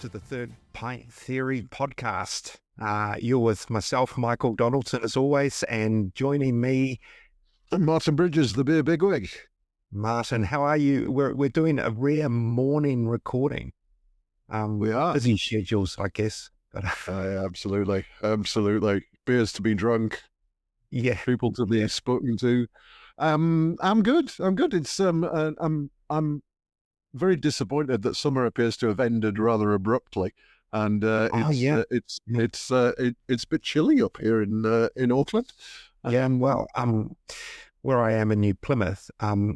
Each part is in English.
to the Third Pint Theory podcast. You're with myself, Michael Donaldson, as always, and joining me, Martin Bridges, the beer bigwig. Martin, how are you? We're doing a rare morning recording. We are. Busy schedules, I guess. But, absolutely. Beers to be drunk. Yeah. People to be spoken to. I'm good. It's I'm very disappointed that summer appears to have ended rather abruptly, and it's a bit chilly up here in Auckland. Where I am in New Plymouth,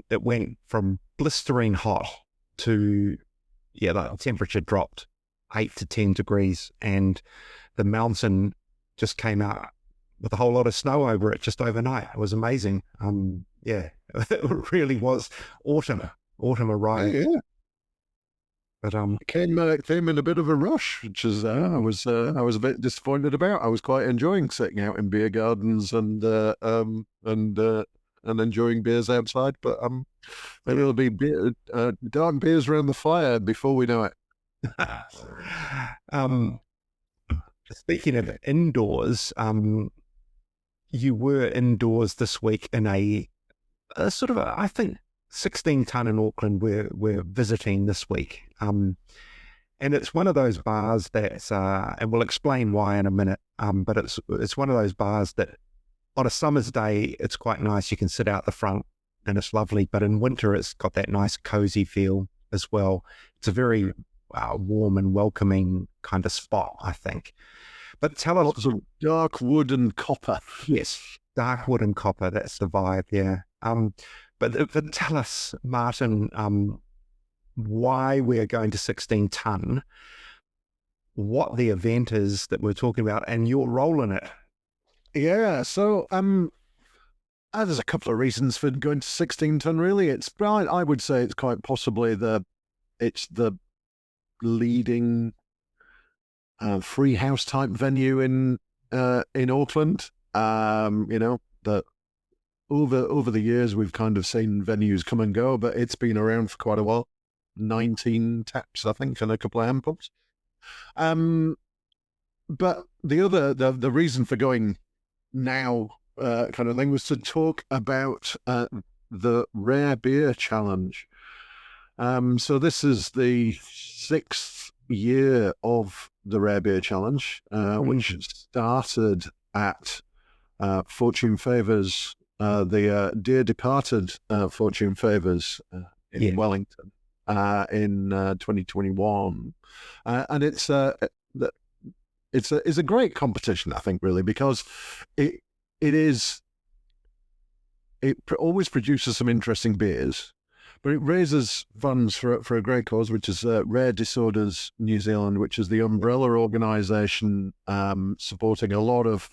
it went from blistering hot to the temperature dropped 8 to 10 degrees, and the mountain just came out with a whole lot of snow over it just overnight. It was amazing. It really was autumn arrived. Yeah. But came in a bit of a rush, which is I was a bit disappointed about. I was quite enjoying sitting out in beer gardens and enjoying beers outside. But maybe there'll be dark beers around the fire before we know it. Speaking of indoors, you were indoors this week in a sort of I think 16 ton in Auckland we're visiting this week. And it's one of those bars that's, and we'll explain why in a minute, but it's one of those bars that on a summer's day, it's quite nice. You can sit out the front and it's lovely, but in winter, it's got that nice cozy feel as well. It's a very warm and welcoming kind of spot, I think. But tell us... Lots of dark wood and copper. Yes, dark wood and copper, that's the vibe, yeah. But tell us, Martin, why we're going to 16 ton, what the event is that we're talking about, and your role in it. Yeah, so there's a couple of reasons for going to 16 ton. Really, I would say it's quite possibly the leading freehouse type venue in Auckland. That over the years we've kind of seen venues come and go, but it's been around for quite a while. 19 taps, I think, and a couple of hand pumps. But the reason for going now kind of thing was to talk about the Rare Beer Challenge. So this is the 6th year of the Rare Beer Challenge, which started at Fortune Favours, the dear departed Fortune Favours in Wellington in 2021, and it's a great competition, I think, really, because it always produces some interesting beers, but it raises funds for a great cause, which is Rare Disorders New Zealand, which is the umbrella organisation supporting a lot of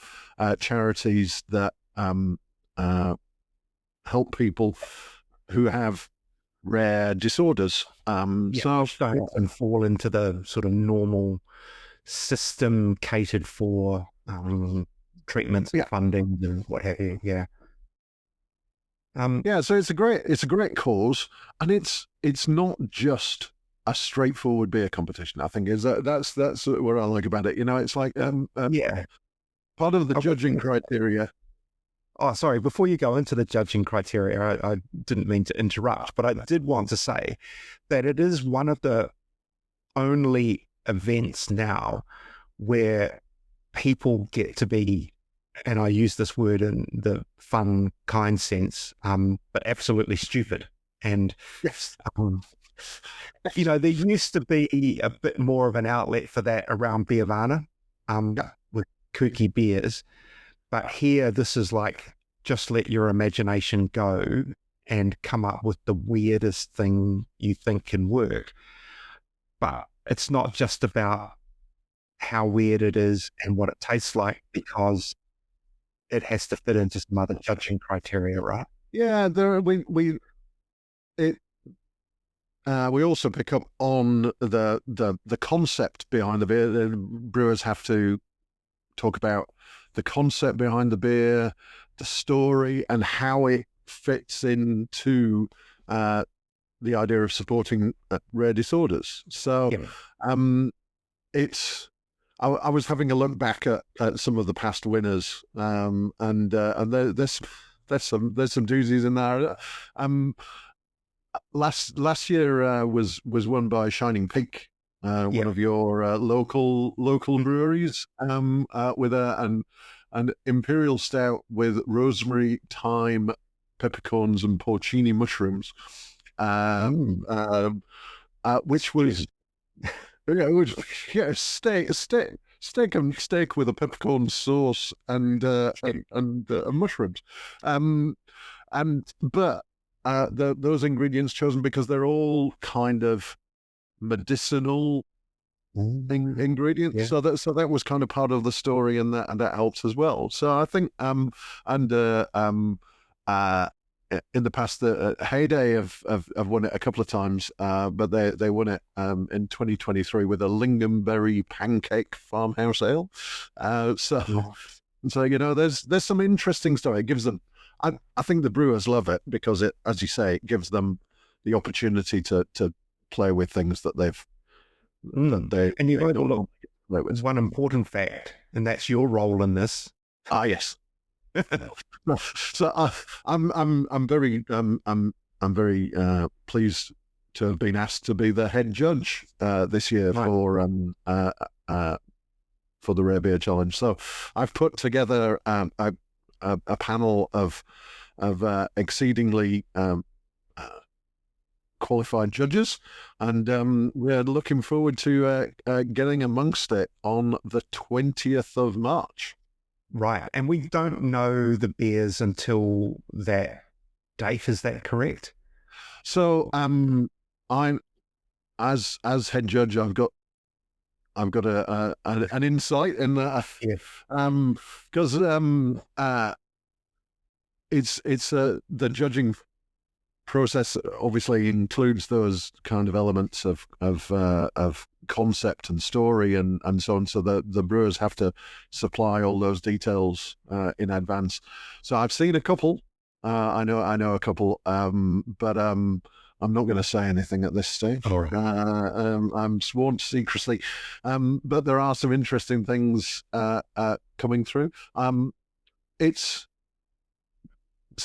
charities that help people who have rare disorders. So and fall into the sort of normal system catered for treatments, funding, and what have you. Yeah. So it's a great cause, and it's not just a straightforward beer competition. I think that's what I like about it. It's like part of the judging criteria. Oh, sorry. Before you go into the judging criteria, I didn't mean to interrupt, but I did want to say that it is one of the only events now where people get to be, and I use this word in the fun, kind sense, but absolutely stupid. And yes, there used to be a bit more of an outlet for that around Beervana, with kooky beers. But here, this is like, just let your imagination go and come up with the weirdest thing you think can work. But it's not just about how weird it is and what it tastes like, because it has to fit into some other judging criteria, right? Yeah, we also pick up on the concept behind the beer. The brewers have to talk about the concept behind the beer, the story, and how it fits into the idea of supporting rare disorders. So it's. I was having a look back at some of the past winners, and there's some doozies in there. Last year was won by Shining Peak, one of your local breweries, with an imperial stout with rosemary, thyme, peppercorns, and porcini mushrooms, which was steak with a peppercorn sauce and mushrooms, but those ingredients chosen because they're all kind of medicinal ingredients. Yeah. So that was kind of part of the story, and that helps as well. So I think in the past, the Heyday have won it a couple of times, but they won it in 2023 with a lingonberry pancake farmhouse ale. So there's some interesting stuff. It gives them. I think the brewers love it because it, as you say, it gives them the opportunity to play with things that they've. And you know, there's one important fact, and that's your role in this. Ah, yes. So I'm very pleased to have been asked to be the head judge this year for the Rare Beer Challenge. So I've put together a panel of exceedingly qualified judges, and we're looking forward to getting amongst it on the 20th of March. Right, and we don't know the beers until that date. Is that correct? So, I'm as head judge. I've got an insight in that. Because it's the judging process obviously includes those kind of elements of concept and story and so on. So the brewers have to supply all those details in advance. So I've seen a couple. I know a couple, but I'm not going to say anything at this stage. All right. I'm sworn to secrecy, but there are some interesting things coming through. It's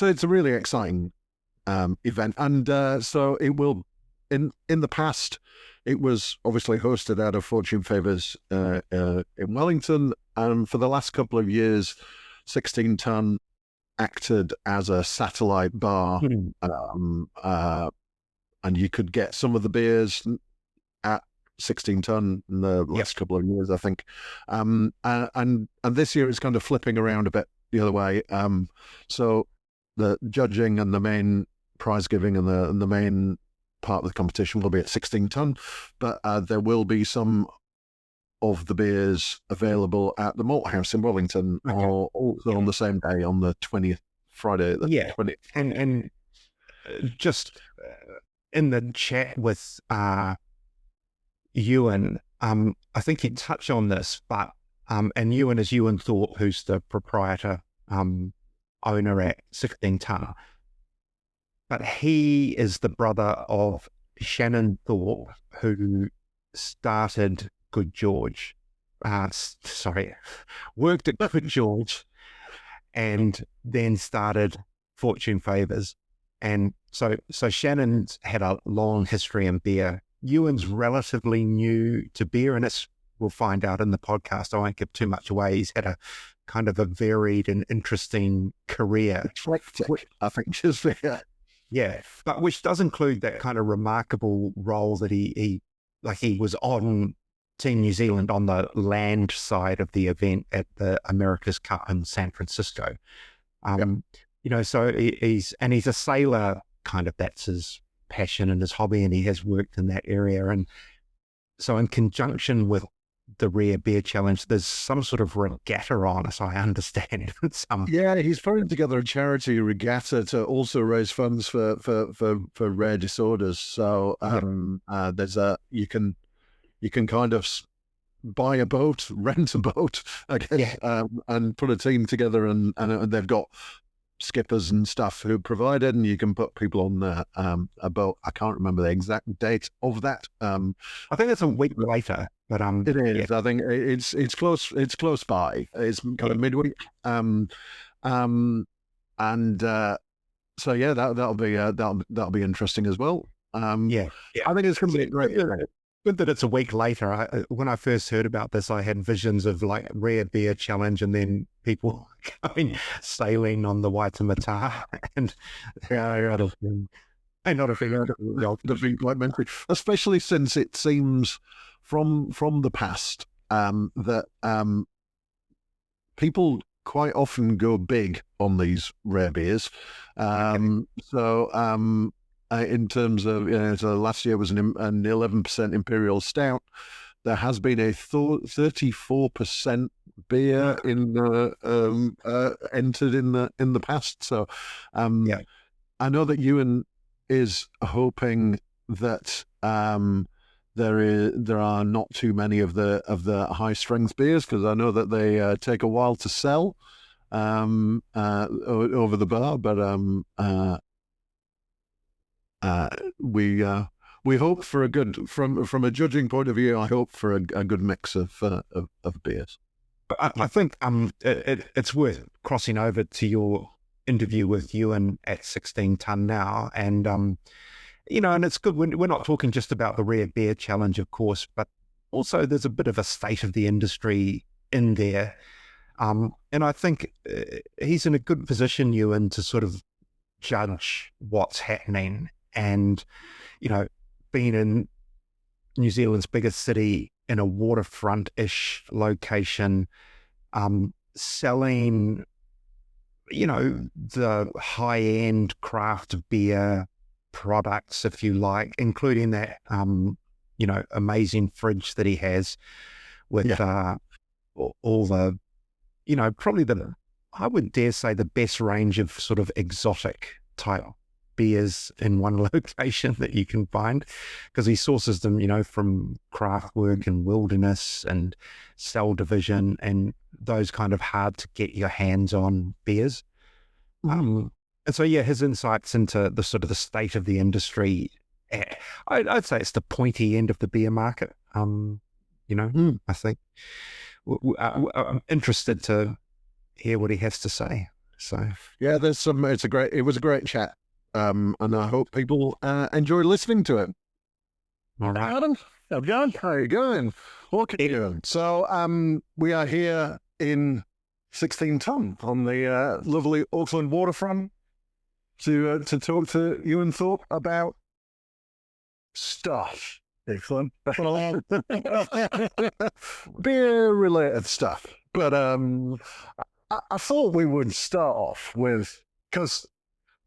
a really exciting event, and so it will. In the past, it was obviously hosted out of Fortune Favours in Wellington, and for the last couple of years, 16 Ton acted as a satellite bar, and you could get some of the beers at 16 Ton in the last couple of years, I think. And this year it's kind of flipping around a bit the other way. So the judging and the main prize giving and the main part of the competition will be at 16 Ton, but there will be some of the beers available at the Malt House in Wellington, or also on the same day, on the 20th, Friday the 20th. And just in the chat with Ewen, I think he touched on this, but and Ewen is Ewen Thorpe, who's the proprietor, owner at 16 Ton. But he is the brother of Shannon Thorpe, who started Good George. Worked at Good George and then started Fortune Favours. And so Shannon's had a long history in beer. Ewan's relatively new to beer, and we'll find out in the podcast. I won't give too much away. He's had a kind of a varied and interesting career. Eclectic, I think, just there. Yeah, but which does include that kind of remarkable role that he was on Team New Zealand on the land side of the event at the America's Cup in San Francisco. So he's a sailor, kind of, that's his passion and his hobby, and he has worked in that area. And so in conjunction with the Rare Beer Challenge, there's some sort of regatta on, as I understand. Yeah, he's putting together a charity regatta to also raise funds for rare disorders. So you can kind of buy a boat, rent a boat, I guess, and put a team together, and they've got skippers and stuff who provide it, and you can put people on a boat. I can't remember the exact date of that. I think it's a week later, but it is. yeah. I think it's close. It's close by. It's kind of midweek. And so yeah, that'll be interesting as well. Yeah. I think it's going to be great. Good that it's a week later. When I first heard about this, I had visions of like rare beer challenge and then people going sailing on the Waitemata and may not have been quite mentally, especially since it seems from the past that people quite often go big on these rare beers. So in terms of, so last year was an 11% Imperial Stout. There has been a 34% beer in the entered in the past. So I know that Ewan is hoping that there are not too many of the high strength beers, because I know that they take a while to sell over the bar, but we hope for a good, from a judging point of view, I hope for a good mix of beers. But I think it's worth crossing over to your interview with Ewan at 16 Tonne now, and and it's good. We're not talking just about the Rare Beer Challenge, of course, but also there's a bit of a state of the industry in there, and I think he's in a good position, Ewan, to sort of judge what's happening. And, being in New Zealand's biggest city in a waterfront-ish location, selling, the high-end craft beer products, if you like, including that, amazing fridge that he has with all the, probably I would dare say the best range of sort of exotic type beers in one location that you can find, because he sources them, from Craftwork and Wilderness and Cell Division and those kind of hard to get your hands on beers. And so, his insights into the sort of the state of the industry, I'd say it's the pointy end of the beer market. I think I'm interested to hear what he has to say. So yeah, it was a great chat. And I hope people enjoy listening to it. All right. Adam, John, how are you going? What are you doing? So we are here in 16 Tonne on the lovely Auckland waterfront to talk to Ewen Thorpe about stuff. Excellent. Beer-related stuff. But I thought we would start off with, because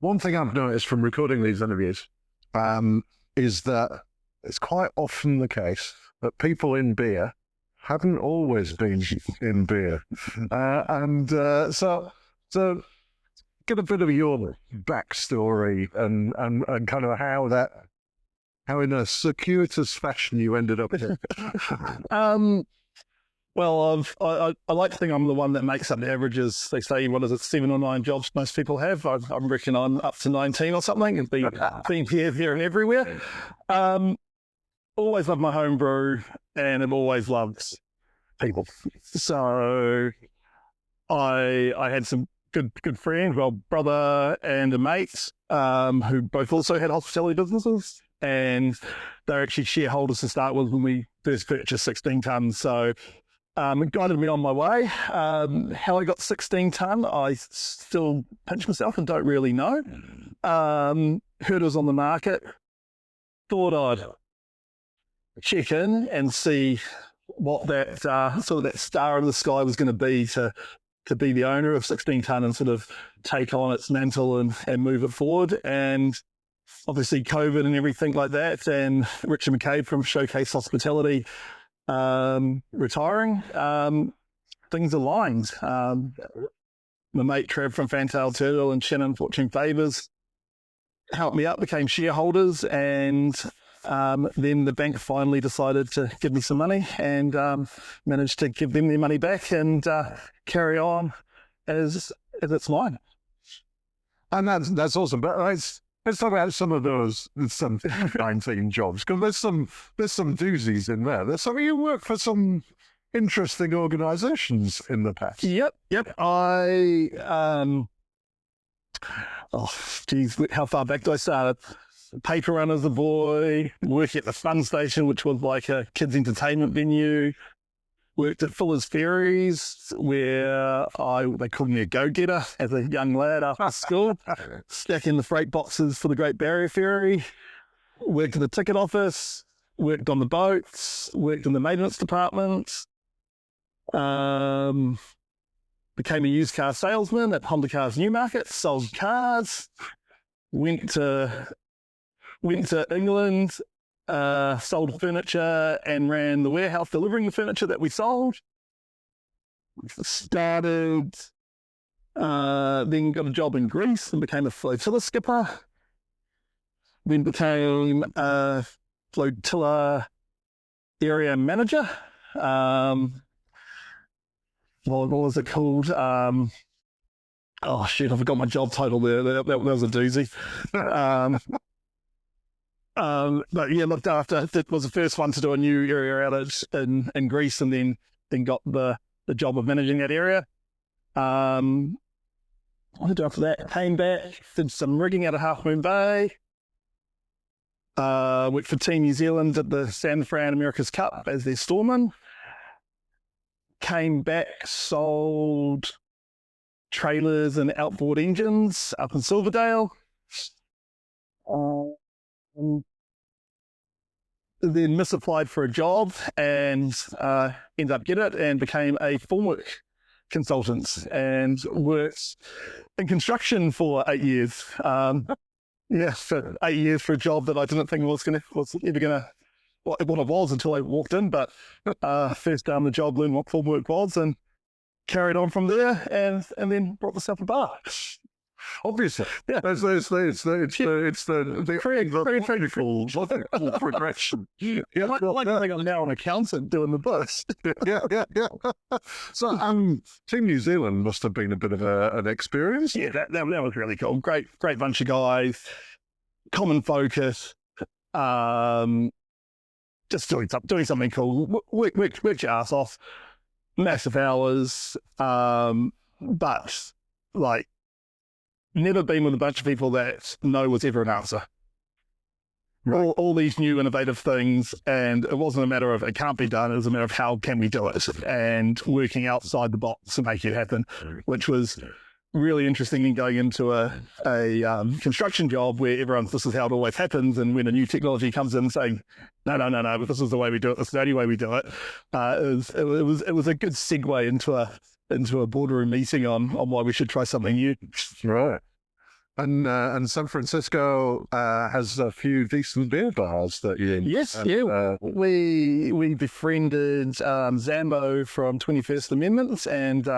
one thing I've noticed from recording these interviews is that it's quite often the case that people in beer haven't always been in beer. So get a bit of your backstory and kind of how in a circuitous fashion you ended up here. Well, I like to think I'm the one that makes up the averages. They say, what is it, 7 or 9 jobs most people have? I reckon I'm up to 19 or something, and been here, there and everywhere. Always loved my home brew, and have always loved people. So I had some good friends, well, brother and a mate, who both also had hospitality businesses, and they're actually shareholders to start with when we first purchased 16 Tonne. So it guided me on my way. How I got 16 Tonne, I still pinch myself and don't really know. Heard it was on the market. Thought I'd check in and see what that sort of that star in the sky was going to be to be the owner of 16 Tonne and sort of take on its mantle and move it forward. And obviously COVID and everything like that, and Richard McCabe from Showcase Hospitality retiring, things aligned. My mate Trev from Fantail Turtle and Shannon Fortune Favours helped me out, became shareholders, and then the bank finally decided to give me some money, and managed to give them their money back and carry on as it's mine. And that's awesome. But let's talk about some of those 19 jobs, because there's some doozies in there. There's some, you work for some interesting organisations in the past. Yep. I how far back do I start? Paper run as a boy, working at the Fun Station, which was like a kids' entertainment venue. Worked at Fuller's Ferries, where they called me a go-getter as a young lad after school, stacking the freight boxes for the Great Barrier Ferry. Worked in the ticket office, worked on the boats, worked in the maintenance department. Became a used car salesman at Honda Cars Newmarket, sold cars. Went to England. Sold furniture and ran the warehouse delivering the furniture that we sold. Started, then got a job in Greece and became a flotilla skipper. Then became a flotilla area manager. What was it called? I forgot my job title there. That was a doozy. But yeah, looked after. That was the first one to do a new area out in Greece, and then got the job of managing that area. What did I do after that? Came back, did some rigging out of Half Moon Bay. Worked for Team New Zealand at the San Fran America's Cup as their storeman. Came back, sold trailers and outboard engines up in Silverdale. Then misapplied for a job and ended up getting it and became a formwork consultant and worked in construction for 8 years. For 8 years for a job that I didn't think was ever gonna what it was until I walked in. But first day on the job, learned what formwork was and carried on from there, and then brought myself a bar. Obviously, yeah. It's the logical progression. Yeah, like I think I'm now an accountant doing the books. yeah. So, Team New Zealand must have been a bit of an experience. Yeah, that was really cool. Great bunch of guys. Common focus. Just doing something cool. Work your ass off. Massive hours. But like. Never been with a bunch of people that no was ever an answer. Right. All these new innovative things, and it wasn't a matter of it can't be done, it was a matter of how can we do it, and working outside the box to make it happen, which was really interesting in going into a construction job where everyone's this is how it always happens, and when a new technology comes in saying, no, but this is the way we do it, this is the only way we do it, it was a good segue into a boardroom meeting on why we should try something new. Right. And San Francisco has a few decent beer bars that you. Yes, we befriended Zambo from 21st Amendment, and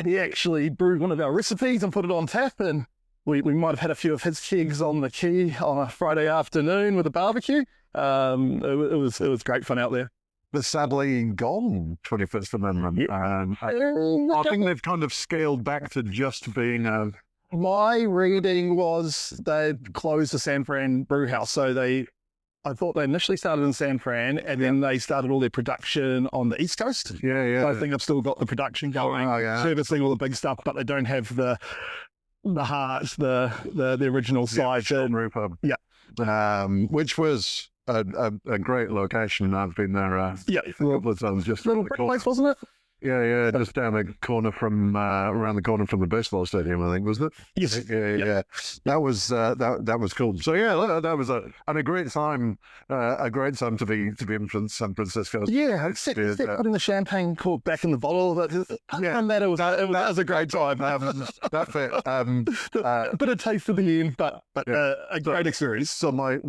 he actually brewed one of our recipes and put it on tap, and we might have had a few of his kegs on the quay on a Friday afternoon with a barbecue. It was great fun out there. But sadly gone 21st Amendment. Yep. I think they've kind of scaled back to just being a. My reading was they'd closed the San Fran brew house. So I thought they initially started in San Fran, and then they started all their production on the East Coast. Yeah. So I think they've still got the production going, servicing all the big stuff, but they don't have the heart, the original side. Rupert. Yeah. Which was a great location. I've been there a couple of times. Just little brick place, wasn't it? Yeah, just down the corner from around the corner from the baseball stadium, I think, wasn't it? Yes. Yeah. That was that was cool. So yeah, that was a great time. A great time to be in San Francisco. Yeah, except putting the champagne cork back in the bottle. But and that was a great time. That's it. A bit of taste of the end, but a great experience. So my.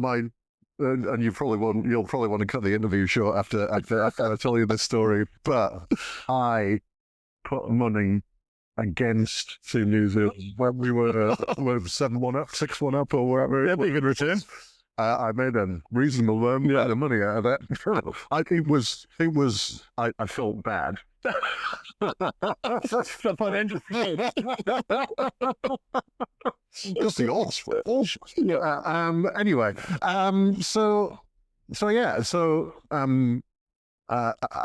And you'll probably want to cut the interview short after I tell you this story. But I put money against Team New Zealand when we were 7-1 up, 6-1 up, or whatever. That'd be a good return. I made a reasonable amount of money out of that. I felt bad. That's financial. Just the odds. Anyway, I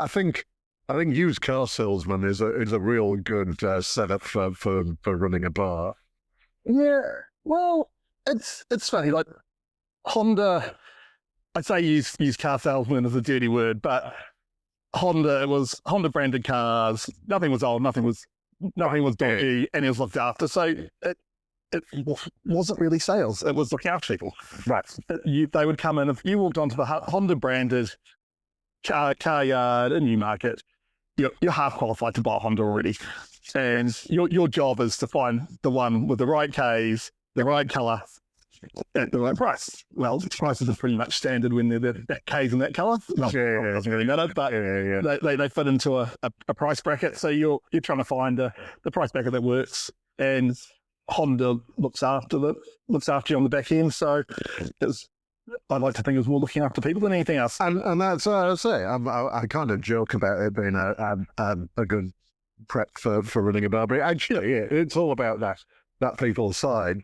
think used car salesman is a real good setup for running a bar. Yeah, well, it's funny. Like Honda, I'd say used car salesman is a dirty word, but Honda, it was Honda branded cars. Nothing was old, nothing was dodgy, and it was looked after. So it wasn't really sales. It was looking after people. Right. They would come in, if you walked onto the Honda branded car yard in Newmarket, you're half qualified to buy a Honda already. And your job is to find the one with the right Ks, the right colour, at the right price. Well, prices are pretty much standard when they're that Ks in that colour. Well, it doesn't really matter, but they fit into a price bracket. So you're trying to find the price bracket that works, and Honda looks after you on the back end. So I'd like to think it was more looking after people than anything else. And that's what I say. I kind of joke about it being a good prep for running a bar, but actually, it's all about that people side.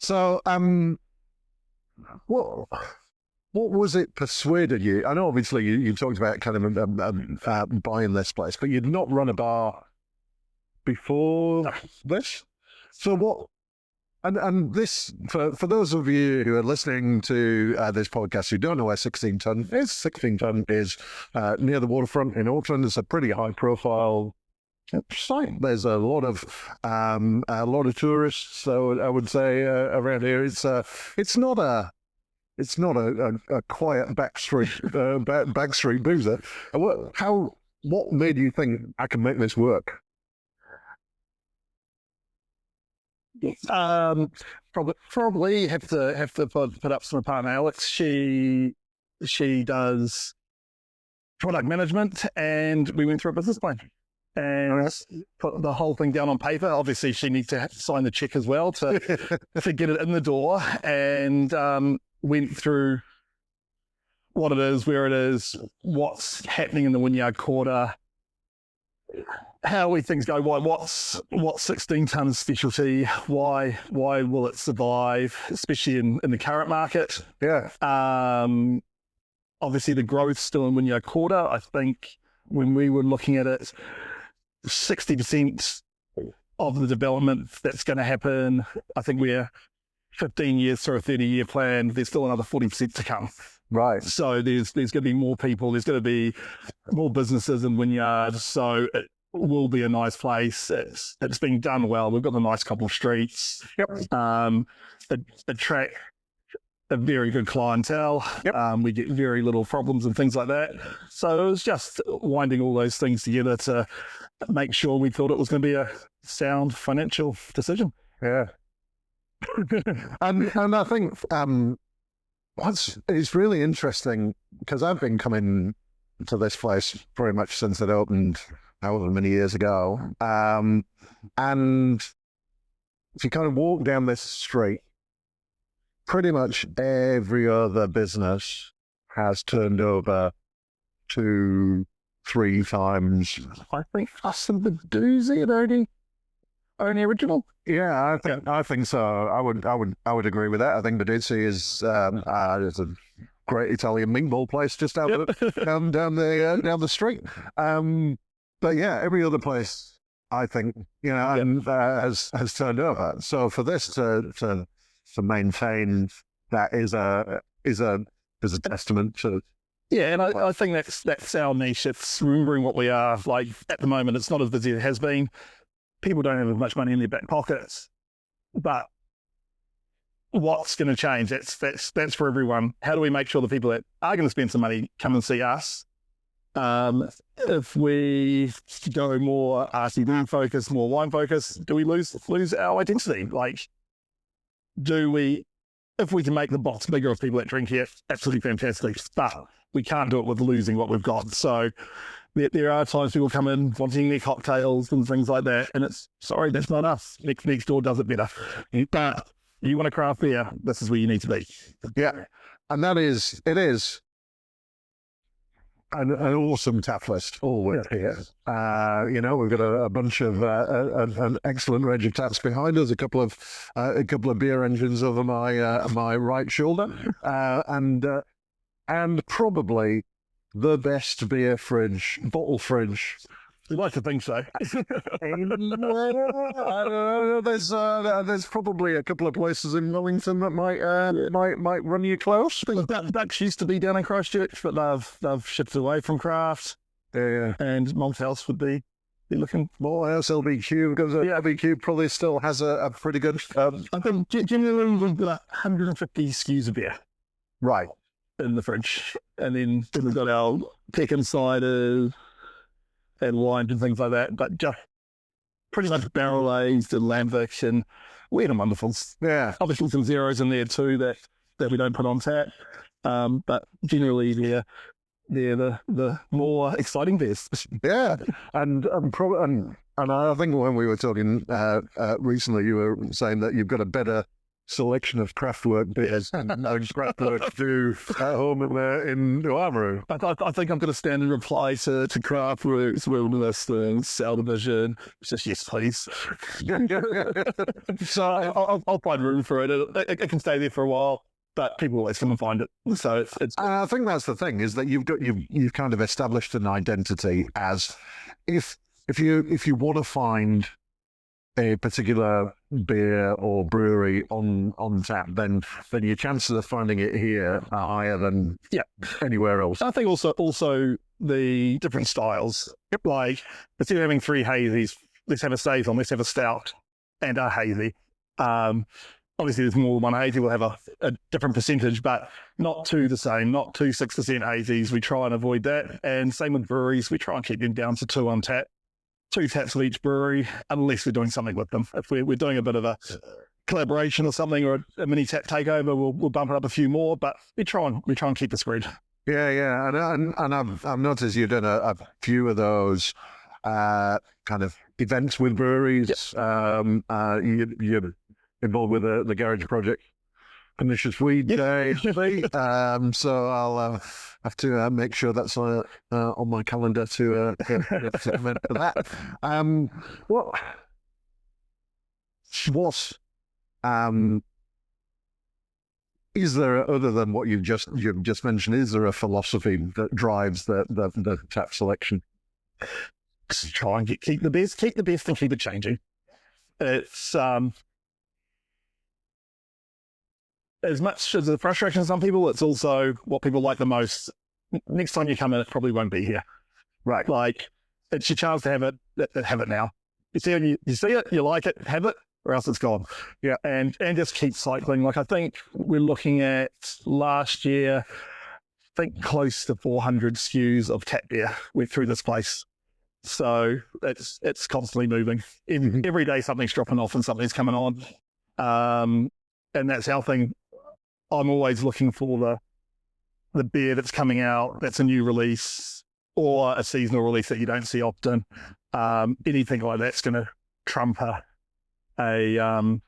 So, what was it persuaded you? I know obviously you talked about kind of buying this place, but you'd not run a bar before this. So what? And this, for those of you who are listening to this podcast who don't know where 16 Ton is, 16 Ton is near the waterfront in Auckland. It's a pretty high profile site. There's a lot of tourists. So I would say around here, it's not a quiet backstreet boozer. What made you think I can make this work? Probably have to put up some partner Alex. She does product management, and we went through a business plan and put the whole thing down on paper. Obviously, she needs to sign the check as well to get it in the door, and went through what it is, where it is, what's happening in the Wynyard Quarter, how we things go, what's 16 Ton's specialty, why will it survive, especially in the current market. Yeah. Obviously the growth still in Wynyard Quarter. I think when we were looking at it, 60% of the development that's going to happen, I think we're 15 years through a 30-year plan. There's still another 40% to come. Right. So there's going to be more people. There's going to be more businesses in Wynyard. So it will be a nice place. It's being done well. We've got a nice couple of streets. Yep. Attract a very good clientele. Yep. We get very little problems and things like that. So it was just winding all those things together to make sure we thought it was going to be a sound financial decision. Yeah. and I think it's really interesting because I've been coming to this place pretty much since it opened however many years ago. And if you kind of walk down this street, pretty much every other business has turned over 2-3 times. I think us and the Doozy are only original. Yeah, I think so. I would agree with that. I think Baduzzi is it's a great Italian meatball place just down the street. But yeah, every other place I think has turned over. So for this to maintain that is a testament to. Yeah, and I think that's our niche. It's remembering what we are. Like at the moment, it's not as busy as it has been. People don't have as much money in their back pockets, but what's going to change? That's for everyone. How do we make sure the people that are going to spend some money come and see us? If we go more RCD focus, more wine focus, do we lose our identity? Like, if we can make the box bigger of people that drink here, absolutely fantastic. But we can't do it with losing what we've got. So there are times people come in wanting their cocktails and things like that, and it's, sorry, that's not us. Next door does it better. But you want a craft beer, this is where you need to be. Yeah, and it is. an awesome tap list always here. You know, we've got a bunch of an excellent range of taps behind us. A couple of beer engines over my right shoulder, and probably the best beer fridge, bottle fridge. We'd like to think so. There's probably a couple of places in Wellington that might run you close. Ducks used to be down in Christchurch, but they've shifted away from craft. Yeah. And Malthouse would be looking. Malthouse LBQ, because LBQ probably still has a pretty good. I think generally we've got 150 SKUs of beer. Right. In the fridge, and then we've got our Pekin ciders and wines and things like that, but just pretty much barrel aged and lambic and weird and wonderfuls. Yeah, obviously some zeros in there too that we don't put on tap, but generally they're the more exciting beers. Yeah, and I think when we were talking recently, you were saying that you've got a better selection of craftwork beers and craftwork do at home in Oamaru. I think I'm going to stand in reply to Craftworks, Wilderness, and Cell Division. It's just yes, please. So I'll find room for it. It can stay there for a while, but people always come and find it. So it's. I think that's the thing, is that you've kind of established an identity as if you want to find a particular beer or brewery on tap, then your chances of finding it here are higher than anywhere else. I think also the different styles. Like, instead of having 3 hazies, let's have a saison, let's have a stout and a hazy. Obviously, there's more than one hazy. We'll have a different percentage, but not two the same, not 2 6% hazies. We try and avoid that. And same with breweries. We try and keep them down to 2 on tap. 2 taps of each brewery, unless we're doing something with them. If we're doing a bit of a collaboration or something, or a mini tap takeover, we'll bump it up a few more. But we try and keep the spread. Yeah, and I've noticed you've done a few of those kind of events with breweries. Yep. You're involved with the Garage Project Pernicious Weed Day. So I'll have to make sure that's on my calendar to commit for that. Is there, other than what you've just mentioned, is there a philosophy that drives the tap selection? Just try and keep the best and keep it changing. It's as much as the frustration of some people, it's also what people like the most. Next time you come in, it probably won't be here. Right. Like, it's your chance to have it now. You see it, you like it, have it, or else it's gone. Yeah. And just keep cycling. Like, I think we're looking at last year, I think close to 400 SKUs of tap beer went through this place. So it's constantly moving. Every day something's dropping off and something's coming on. And that's our thing. I'm always looking for the beer that's coming out, that's a new release or a seasonal release that you don't see often. Anything like that's going to trump a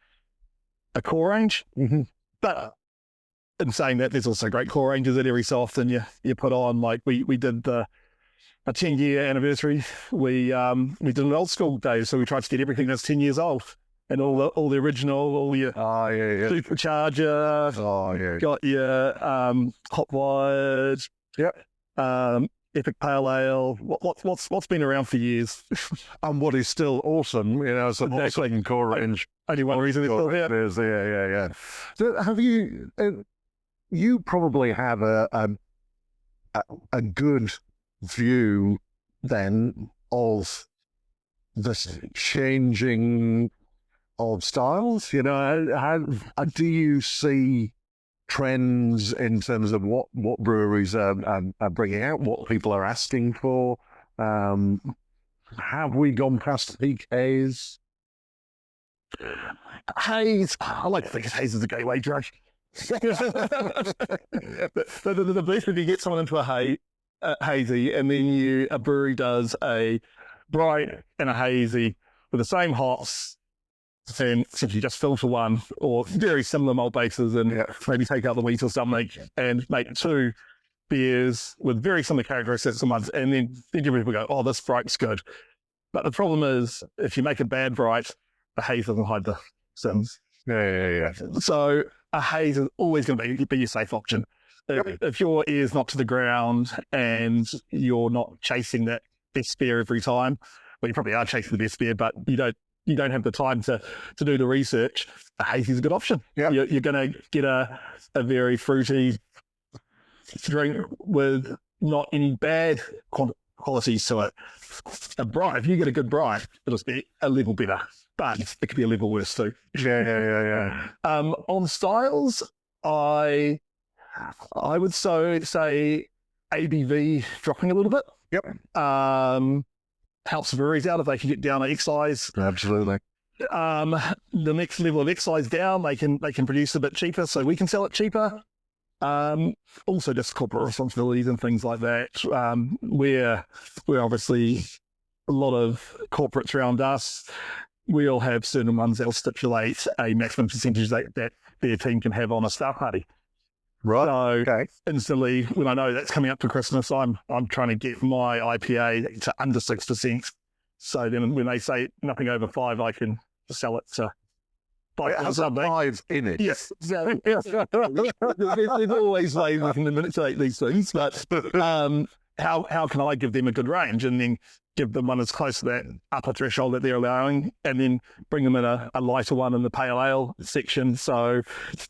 core range. Mm-hmm. But in saying that, there's also great core ranges that every so often you put on. Like we did a 10-year anniversary. We did an old school day, so we tried to get everything that's 10 years old. And all the original, all your supercharger. Got your hot wired. Epic pale ale. What's been around for years, and what is still awesome, it's an awesome core range. Only one reason it's still here. Yeah. So have you? You probably have a good view then of the changing of styles. How do you see trends in terms of what breweries are bringing out, what people are asking for? Have we gone past peak haze? Haze, I like to think haze is a gateway drug. The best if you get someone into a hazy, and then a brewery does a bright and a hazy with the same hops, and essentially just filter one or very similar malt bases and maybe take out the wheat or something and make 2. beers with very similar characteristics to ones, and then people go, oh, this bright's good. But the problem is, if you make a bad bright, the haze doesn't hide the sins. Yeah. So a haze is always going to be your safe option. If your ear's not to the ground and you're not chasing that best beer every time, well, you probably are chasing the best beer, but you don't have the time to do the research, a hazy is a good option. Yeah. You're going to get a very fruity drink with not any bad qualities to it. A bright, if you get a good bright, it'll be a level better, but it could be a level worse too. Yeah. On styles, I would say ABV dropping a little bit. Yep. Helps the breweries out if they can get down to excise. Absolutely. The next level of excise down, they can produce a bit cheaper, so we can sell it cheaper. Also just corporate responsibilities and things like that. We're obviously a lot of corporates around us. We all have certain ones that will stipulate a maximum percentage that their team can have on a staff party. Right. So Okay. instantly, when I know that's coming up to Christmas, I'm trying to get my IPA to under 6%. So then when they say nothing over 5, I can sell it to. It has a 5 in it. Yes. There's always ways we can manipulate these things, but how can I give them a good range and then give them one as close to that upper threshold that they're allowing, and then bring them in a lighter one in the pale ale section. So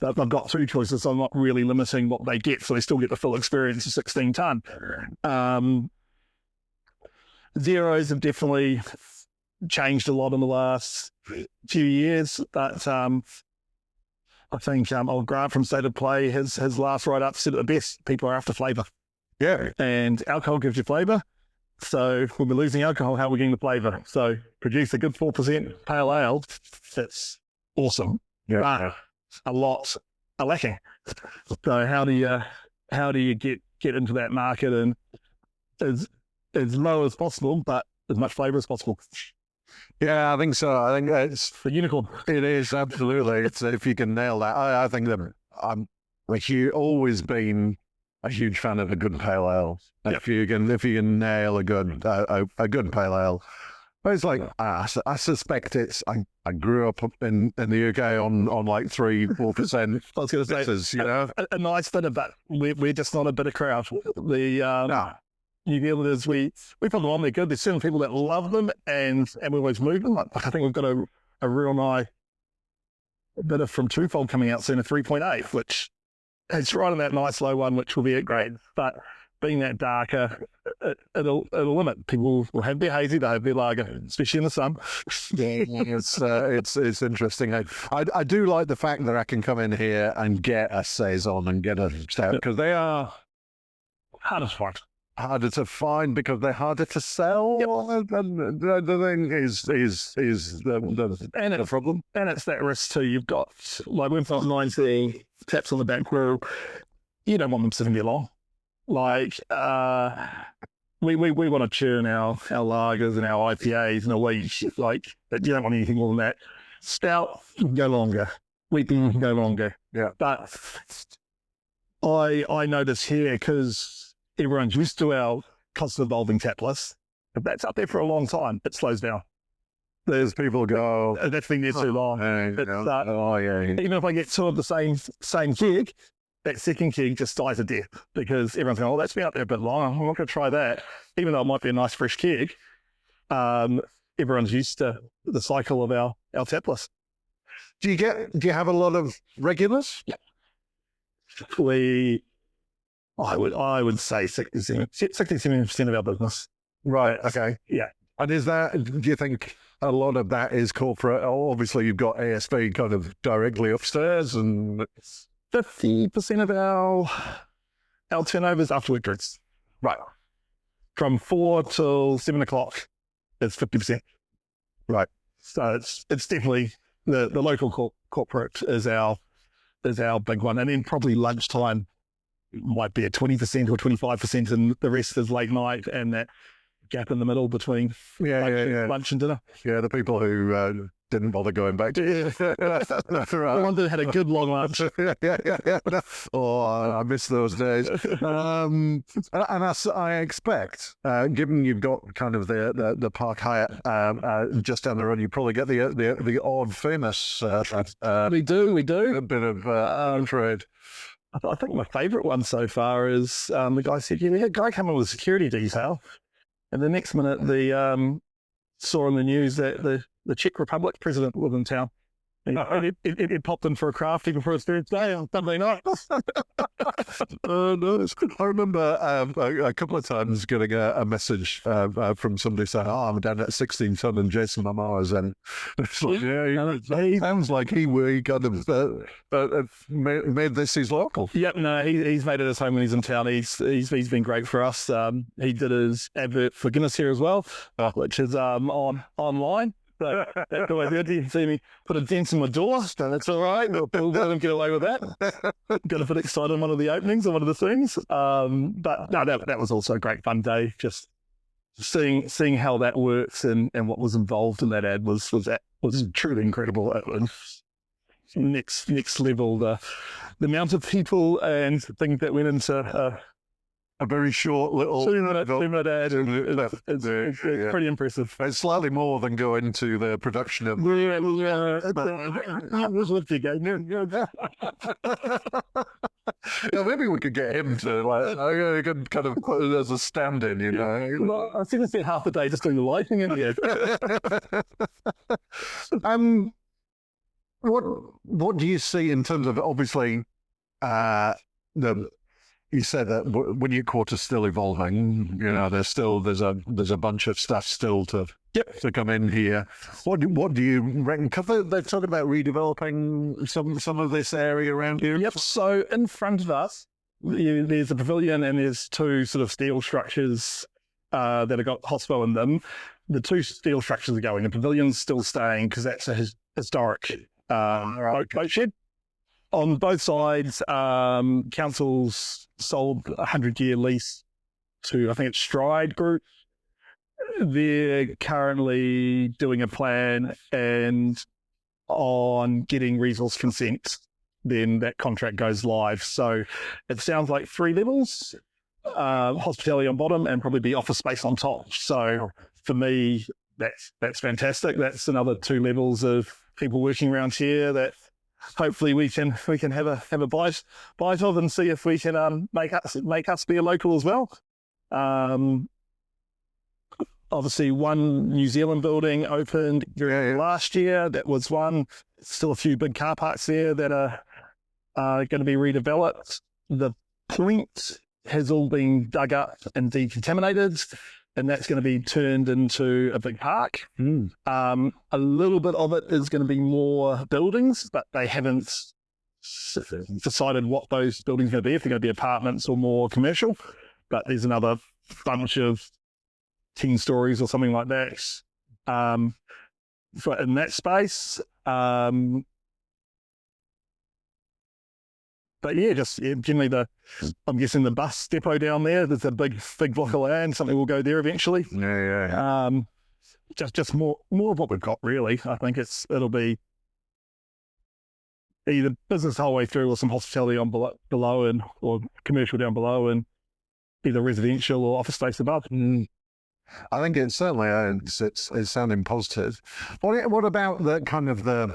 I've got 2 choices. So I'm not really limiting what they get, so they still get the full experience of 16 tonne. Zeros have definitely changed a lot in the last few years, but I think old Grant from State of Play, his last write-up said it the best. People are after flavour. Yeah. And alcohol gives you flavour. So when we're losing alcohol, how are we getting the flavour? So produce a good 4% pale ale. It's awesome. Yeah. But a lot are lacking. So how do you get into that market and as low as possible, but as much flavour as possible? Yeah, I think so. I think it's The unicorn. It is, absolutely. It's if you can nail that. I think that I'm always been a huge fan of a good pale ale. Yep. If you can nail a good pale ale, but it's like I suspect it's. I grew up in the UK on like 3-4%. I was going to say, you know, a nice bitter, but we're just not a bitter crowd. no. New Zealanders, we put them on, they're good. There's certain people that love them and we always move them. Like, I think we've got a real nice bitter from Twofold coming out soon, a 3.8, which it's right in that nice low one, which will be a great. But being that darker, it'll limit. People will have their hazy, they'll have their lager, especially in the sun. Yeah, it's interesting. I do like the fact that I can come in here and get a saison and get a stout, because they are Hard to find. harder to find because they're harder to sell. Yep. And the thing is the problem. And it's that risk too. You've got, like, we've got 19 taps on the back where you don't want them sitting there long. Like, we want to churn our lagers and our IPAs in a week. Like, you don't want anything more than that. Stout can go longer. Wheating can go longer. Yeah. But I notice here, because everyone's used to our constant evolving tap list, if that's up there for a long time, it slows down. There's people go, That's been there too long. yeah. Even if I get 2 of the same keg, that second keg just dies a death because everyone's going, oh, that's been out there a bit long. I'm not going to try that. Even though it might be a nice fresh keg, everyone's used to the cycle of our tap list. Do you have a lot of regulars? Yep. I would say 67% of our business. Right. Okay. Yeah. And do you think a lot of that is corporate? Obviously, you've got ASB kind of directly upstairs, and 50% of our turnover is after work drinks. right. From 4 till 7 o'clock, it's 50%. Right. So it's definitely the local corporate is our big one, and then probably lunchtime might be a 20% or 25%, and the rest is late night and that gap in the middle between lunch and dinner. Yeah, the people who didn't bother going back to The one that had a good long lunch. yeah. Oh, I miss those days. And as I expect, given you've got kind of the Park Hyatt just down the road, you probably get the odd famous. We do. A bit of trade. I think my favourite one so far is the guy said, "Yeah, we had a guy come in with a security detail," and the next minute the saw in the news that the Czech Republic president was in town. It popped in for a crafty before his first day on Sunday night. No, I remember a couple of times getting a message from somebody saying, "Oh, I'm down at 16 ton and Jason Momoa's," and it's like, he sounds like he kind of made this his local. Yep, no, he's made it his home when he's in town. He's been great for us. He did his advert for Guinness here as well, which is online. So that's always good. You can see me put a dent in my door, so that's all right. We'll let him get away with that. Got a bit excited on one of the openings, on one of the things. But no, that was also a great fun day. Just seeing how that works and what was involved in that ad was truly incredible. It was next level. The amount of people and things that went into a very short little 2-minute ad. It's pretty impressive. It's slightly more than going to the production of. Maybe we could get him to kind of put it as a stand-in, you know. Well, I think I spent half the day just doing the lighting in the ad. What do you see in terms of obviously you said that when your quarter's still evolving, you know, there's a bunch of stuff still to come in here. What do you reckon? They're talking about redeveloping some of this area around here. Yep. So in front of us, there's a pavilion and there's two sort of steel structures that have got hospital in them. The two steel structures are going. The pavilion's still staying because that's a historic boat shed. On both sides, councils sold a 100-year lease to, I think it's Stride Group. They're currently doing a plan and on getting resource consent, then that contract goes live. So it sounds like 3 levels, hospitality on bottom and probably be office space on top. So for me, that's fantastic. That's another 2 levels of people working around here that hopefully we can have a bite of and see if we can make us be a local as well. Obviously, one New Zealand building opened last year. That was one. Still a few big car parks there that are going to be redeveloped. The point has all been dug up and decontaminated, and that's going to be turned into a big park. A little bit of it is going to be more buildings, but they haven't decided what those buildings are going to be, if they're going to be apartments or more commercial. But there's another bunch of 10 stories or something like that in that space. But yeah, generally I'm guessing the bus depot down there's a big block of land. Something will go there eventually. Just more of what we've got really. I think it'll be either business the whole way through or some hospitality on below or commercial down below and either residential or office space above. I think it's certainly it's sounding positive. What about the kind of the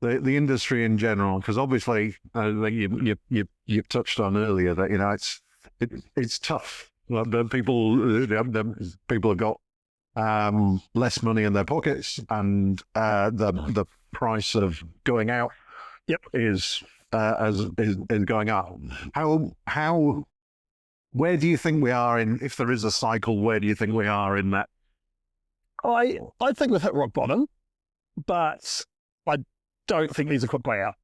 industry in general? Because obviously, you've touched on earlier that you know it's tough. The people have got less money in their pockets, and the price of going out is going up. How where do you think we are in, if there is a cycle, where do you think we are in that? I think we've hit rock bottom, but I don't think there's a quick way out.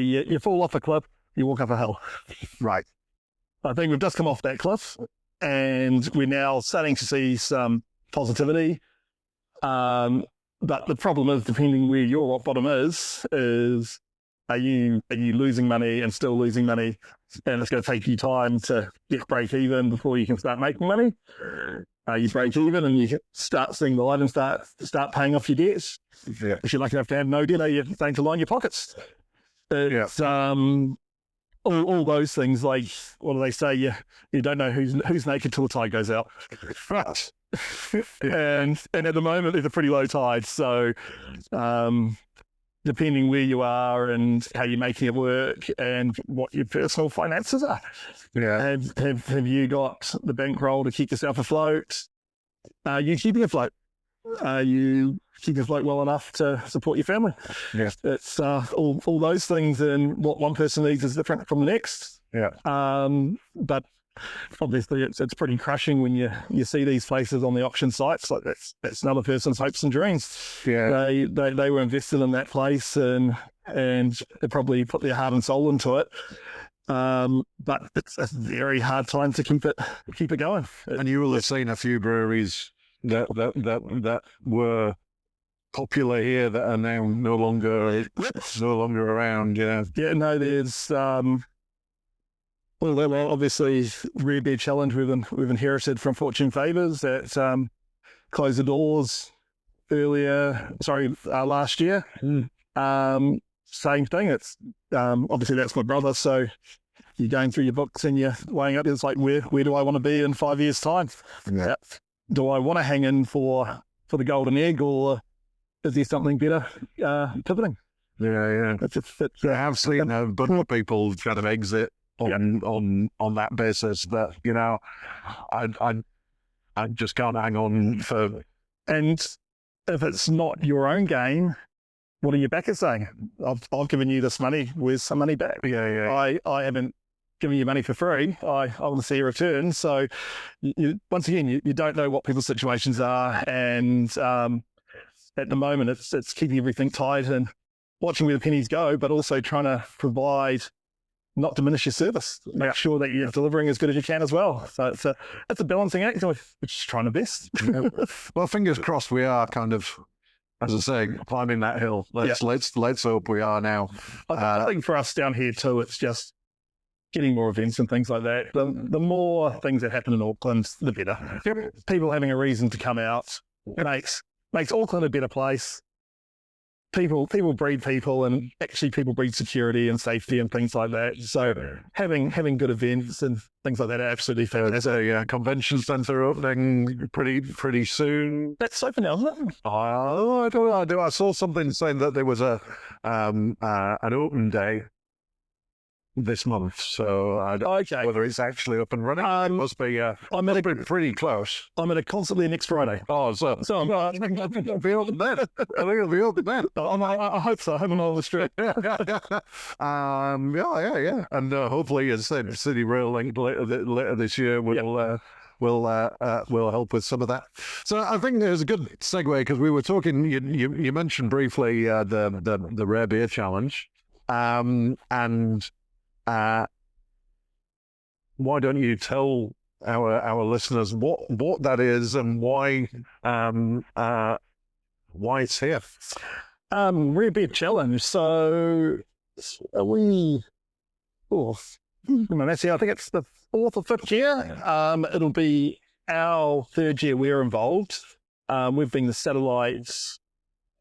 You fall off a cliff, you walk up a hill. Right. I think we've just come off that cliff and we're now starting to see some positivity. But the problem is, depending where your rock bottom is are you losing money and still losing money, and it's going to take you time to get break even before you can start making money? you break even and you start seeing the light and start paying off your debts. Yeah. If you're lucky enough to have no debt, you're starting to line your pockets. It's all those things, like, what do they say? You don't know who's naked till the tide goes out. Right. and at the moment, there's a pretty low tide. So depending where you are and how you're making it work and what your personal finances are. Yeah. Have you got the bankroll to keep yourself afloat? Are you keeping afloat? Are you keeping afloat well enough to support your family? Yeah. It's all those things, and what one person needs is different from the next. Yeah. But obviously it's pretty crushing when you see these places on the auction sites. Like that's another person's hopes and dreams. Yeah. They were invested in that place and they probably put their heart and soul into it. But it's a very hard time to keep it going. And you will have seen a few breweries that were popular here that are now no longer around. Yeah. Yeah. No, there's well, obviously Rare Beer Challenge we've inherited from Fortune Favours that closed the doors last year. Same thing. It's obviously that's my brother, so you're going through your books and you're weighing up. It's like, where do I want to be in 5 years' time? Yeah. Do I want to hang in for the golden egg, or is there something better pivoting? Yeah. It's I have seen a bunch of people kind of exit on that basis that, you know, I just can't hang on for. And if it's not your own game, what are your backers saying? I've given you this money. Where's some money back? Yeah. I haven't given you money for free. I want to see a return. So once again, you don't know what people's situations are. And at the moment, it's keeping everything tight and watching where the pennies go, but also trying to provide, not diminish your service, make sure that you're delivering as good as you can as well. So it's a balancing act. We're just trying the best. Well, fingers crossed we are kind of, as I say, climbing that hill. Let's hope we are now. I think for us down here too, it's just getting more events and things like that. The more things that happen in Auckland, the better. People having a reason to come out makes Auckland a better place. People breed people, and actually people breed security and safety and things like that. So having good events and things like that are absolutely fair. There's a convention centre opening pretty soon. That's open now, isn't it? I don't know. I saw something saying that there was an open day this month, so I don't know whether it's actually up and running. It must be. I'm at pretty close. I'm at a constantly next Friday. Oh, so I think it'll be open then. I think it'll be open then. I hope so. I hope I'm not on the street. Yeah. And hopefully, as I said, City Rail Link later this year will help with some of that. So I think there's a good segue, because we were talking. You mentioned briefly the Rare Beer Challenge, and. Why don't you tell our listeners what that is and why it's here? Rare Beer Challenge. So I think it's the 4th or 5th year. It'll be our 3rd year we're involved. We've been the satellite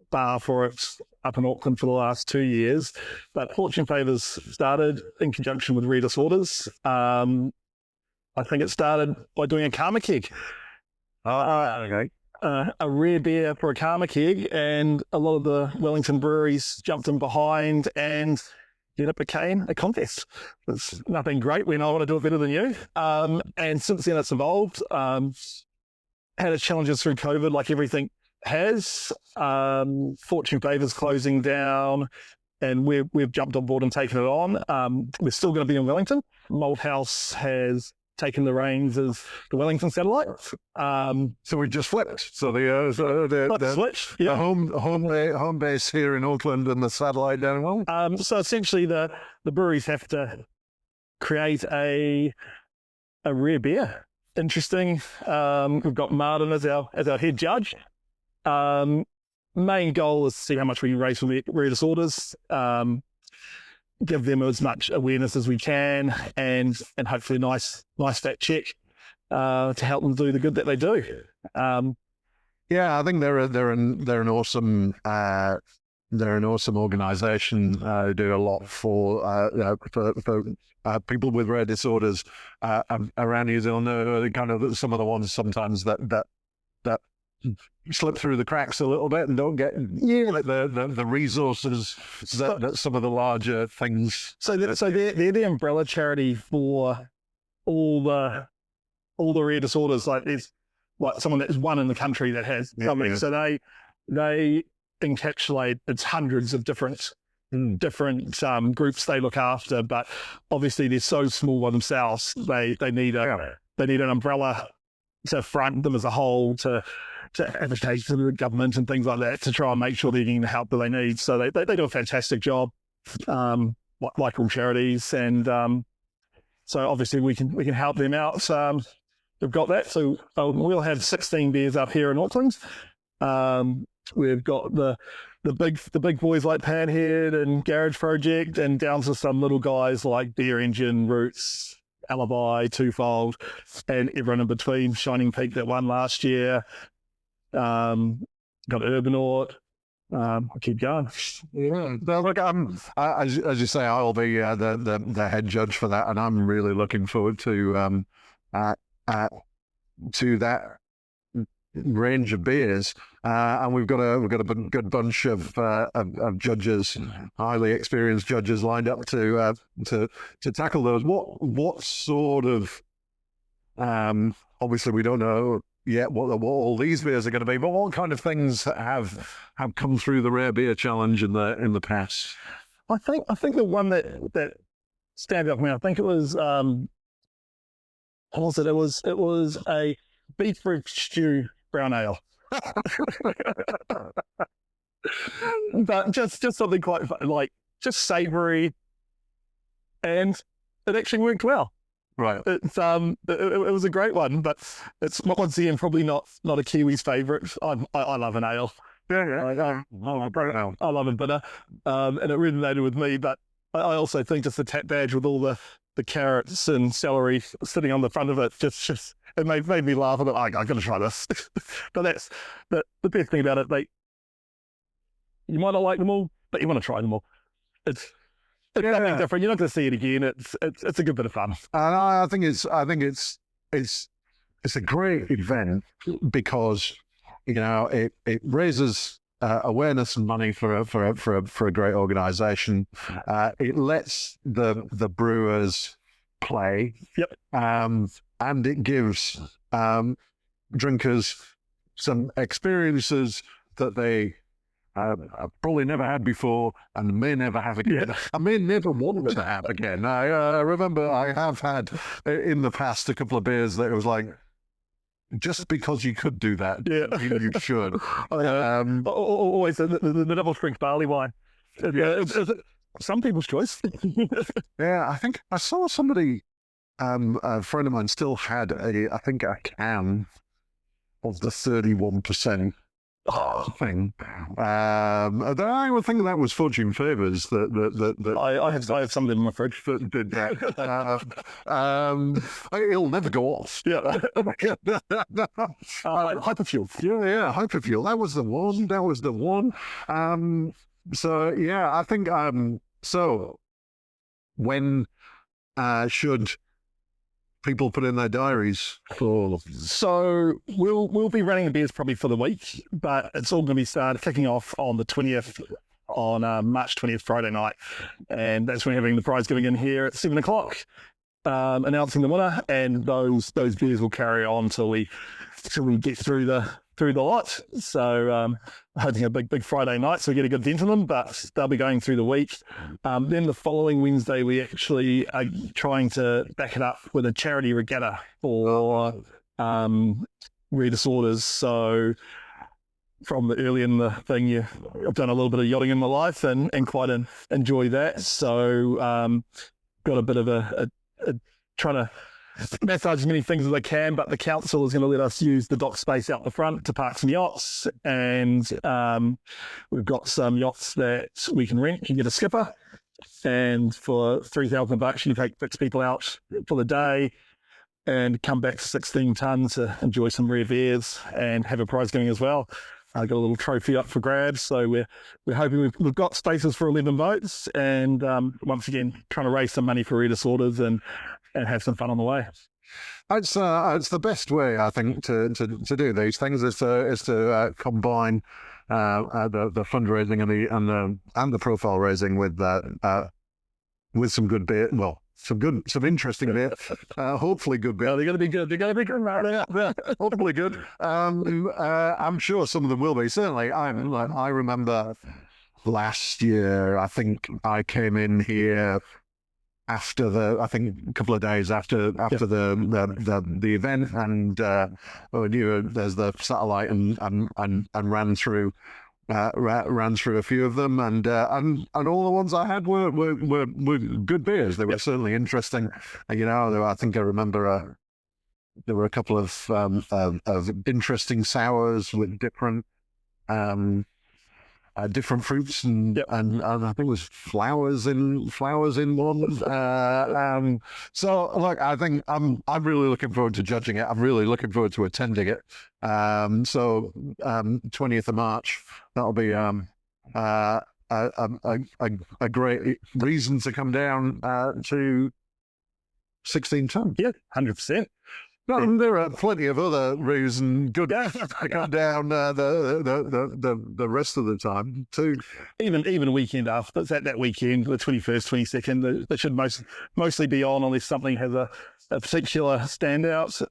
bar for it up in Auckland for the last 2 years, but Fortune Favours started in conjunction with Rare Disorders. I think it started by doing a karma keg. Okay. A rare beer for a karma keg, and a lot of the Wellington breweries jumped in behind, and then it became a contest. It's nothing great when I want to do it better than you. And since then it's evolved. Had its challenges through COVID, like everything has. Fortune Favours closing down, and we've jumped on board and taken it on. We're still going to be in Wellington. Malthouse has taken the reins as the Wellington satellite. So we just flipped. So the switch, yeah. home base here in Auckland and the satellite down in Wellington. So essentially, the breweries have to create a rare beer. Interesting. We've got Martin as our head judge. Main goal is to see how much we can raise for Rare Disorders, give them as much awareness as we can, and hopefully nice fat check. to help them do the good that they do. Yeah, I think they're an awesome organisation. Do a lot for people with rare disorders around New Zealand. Kind of some of the ones sometimes that slip through the cracks a little bit and don't get like the resources that some of the larger things. So they're the umbrella charity for all the rare disorders. Like there's like someone that's one in the country that has something. Yeah. So they encapsulate it's hundreds of different groups they look after, but obviously they're so small by themselves. They need an umbrella to front them as a whole, to advocate to the government and things like that, to try and make sure they're getting the help that they need. So they do a fantastic job, like all charities, and so obviously we can help them out. We've got that. So we'll have 16 beers up here in Auckland. We've got the big boys like Panhead and Garage Project, and down to some little guys like Beer Engine, Roots, Alibi, Twofold, and everyone in between. Shining Peak that won last year. Got Urbanaut. I'll keep going. Yeah, look, as you say, I'll be the head judge for that, and I'm really looking forward to that range of beers. And we've got a good bunch of judges, highly experienced judges, lined up to tackle those. What sort of obviously we don't know yet what all these beers are going to be, but what kind of things have come through the Rare Beer Challenge in the past? I think the one that stands out for me, I think it was what was it? It was a beetroot stew brown ale. But just something quite fun, like just savoury, and it actually worked well. Right. It's it was a great one, but it's once again probably not a Kiwi's favourite. I love an ale. Yeah. I love a bitter, and it resonated with me. But I also think just the tap badge with all the carrots and celery sitting on the front of it just it made me laugh a bit. I got to try this. But that's the best thing about it. You might not like them all, but you want to try them all. It's something different. You're not going to see it again. It's a good bit of fun. And I think it's a great event because it raises awareness and money for a great organisation. It lets the brewers play. Yep. And it gives drinkers some experiences that they I've probably never had before and may never have again. Yeah. I may never want to have again. I remember I have had in the past a couple of beers that it was like, just because you could do that, you should. Always the double strength barley wine. It's some people's choice. Yeah, I think I saw somebody, a friend of mine still had a can of the 31%. Thing. I would think that was Fortune Favours. I have some of them in my fridge. That did that. It'll never go off. Yeah. Hyperfuel. Yeah, Hyperfuel. That was the one. So yeah, I think so. When should people put in their diaries for? So we'll be running the beers probably for the week, but it's all going to be kicking off on the 20th, on March 20th, Friday night, and that's when we're having the prize giving in here at 7 o'clock, announcing the winner, and those beers will carry on till we get through the lot. So hoping a big Friday night, so we get a good dent in them, but they'll be going through the week. Then the following Wednesday, we actually are trying to back it up with a charity regatta for rare disorders. So from the early in the thing, I've done a little bit of yachting in my life and quite enjoy that. So got a bit of a trying to massage as many things as I can, but the council is going to let us use the dock space out the front to park some yachts, and we've got some yachts that we can rent. You can get a skipper, and for $3,000 you take 6 people out for the day. and come back to 16 tonnes to enjoy some rare beers and have a prize giving as well. I got a little trophy up for grabs, so we're hoping we've got spaces for 11 boats, and once again trying to raise some money for rear disorders and have some fun on the way. It's the best way, I think, to do these things is to combine the fundraising and the profile raising with some good beer. Well, some interesting beer. Hopefully good beer. They're going to be good. They're going to be good, right? Hopefully good. I'm sure some of them will be. Certainly, I remember last year. I think I came in here after a couple of days after the event, and we knew there's the satellite and ran through a few of them, and all the ones I had were good beers. They were certainly interesting. I think I remember there were a couple of interesting sours with different fruits and I think it was flowers in one. So look, I think I'm really looking forward to judging it. I'm really looking forward to attending it. 20th of March, that'll be a great reason to come down to 16 ton. Yeah, 100%. No, there are plenty of other reasons good to come down the rest of the time too. Even a weekend after, it's at that weekend, the 21st, 22nd, that should mostly be on unless something has a particular standout.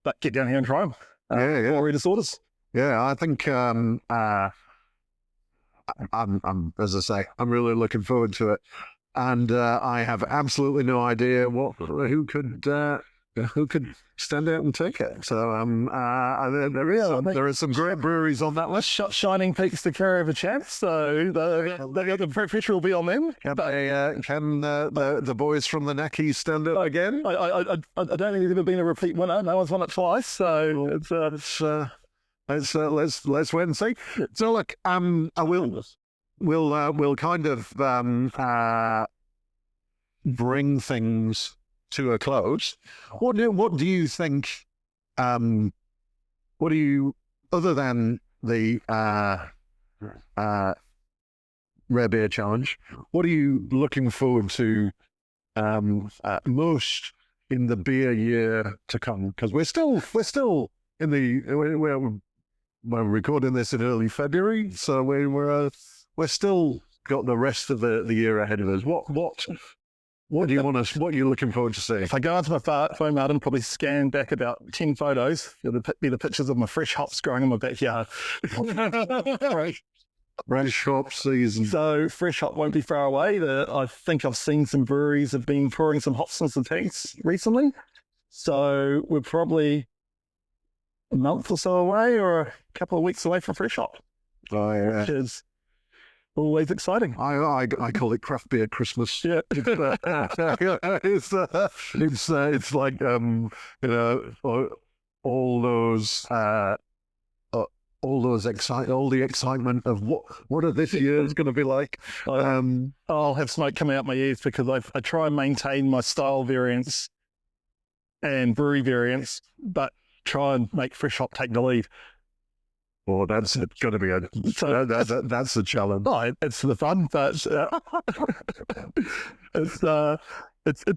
But get down here and try them. Rear disorders. Yeah, I think I'm as I say, I'm really looking forward to it, and I have absolutely no idea who could stand out and take it. So there are some great breweries on that list. Shining Peaks to carry over champs, so the pressure will be on them. Can the boys from the Nackies stand up again? I don't think there's ever been a repeat winner. No one's won it twice, so let's wait and see. So look, we'll kind of bring things to a close. What do you think? What do you, other than the Rare Beer Challenge, what are you looking forward to most in the beer year to come? Because we're still in we're recording this in early February, so we're still got the rest of the year ahead of us. What do you want to? What are you looking forward to seeing? If I go onto my phone, Martin, probably scan back about 10 photos. It'll be the pictures of my fresh hops growing in my backyard. Fresh hop season. So fresh hop won't be far away. I think I've seen some breweries have been pouring some hops into the tanks recently. So we're probably a month or so away, or a couple of weeks away from fresh hop. Oh yeah. Which is always exciting. I call it craft beer Christmas. Yeah, it's like all the excitement of what are this year's going to be like. I'll have smoke coming out my ears because I try and maintain my style variants and brewery variants, but try and make fresh hop take the lead. Well, that's going to be that's a challenge. No, it's for the fun, but it's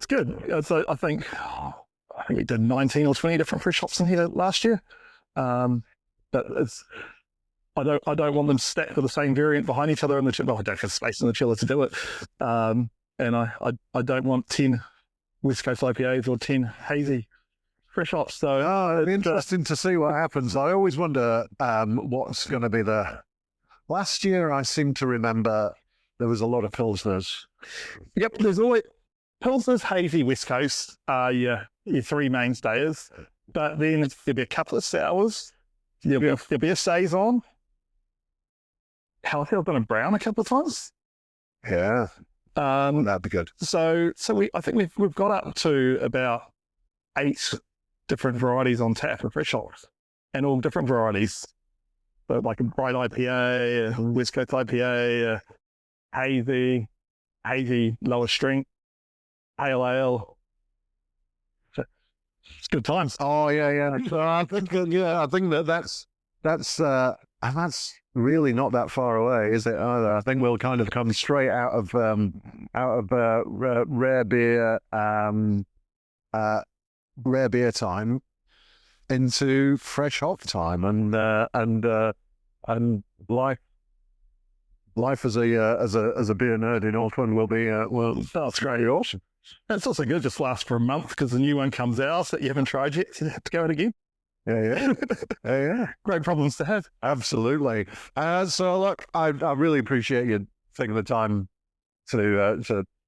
good. So I think we did 19 or 20 different fresh hops in here last year, but I don't want them stacked with the same variant behind each other in the chiller. Well, I don't have space in the chiller to do it, and I don't want 10 West Coast IPAs or 10 hazy fresh hops. So it'd be interesting to see what happens. I always wonder what's going to be last year I seem to remember there was a lot of Pilsners. Yep, there's always Pilsners, hazy, West Coast are your three mainstays, but then there'll be a couple of sours, there'll be a Saison. Hell, I've done a brown a couple of times. Yeah, that'd be good. So I think we've got up to about 8 different varieties on tap of fresh hops, and all different varieties. So like a bright IPA, a West Coast IPA, hazy, lower strength, pale ale. It's good times. Oh yeah. So I think that's really not that far away, is it? Either I think we'll kind of come straight out of rare beer time into fresh hop time, and life as a beer nerd in Auckland will be That's great. Awesome. It's also good just last for a month because the new one comes out that you haven't tried yet. So you have to go out again. Yeah. Great problems to have. Absolutely. So look, I really appreciate you taking the time to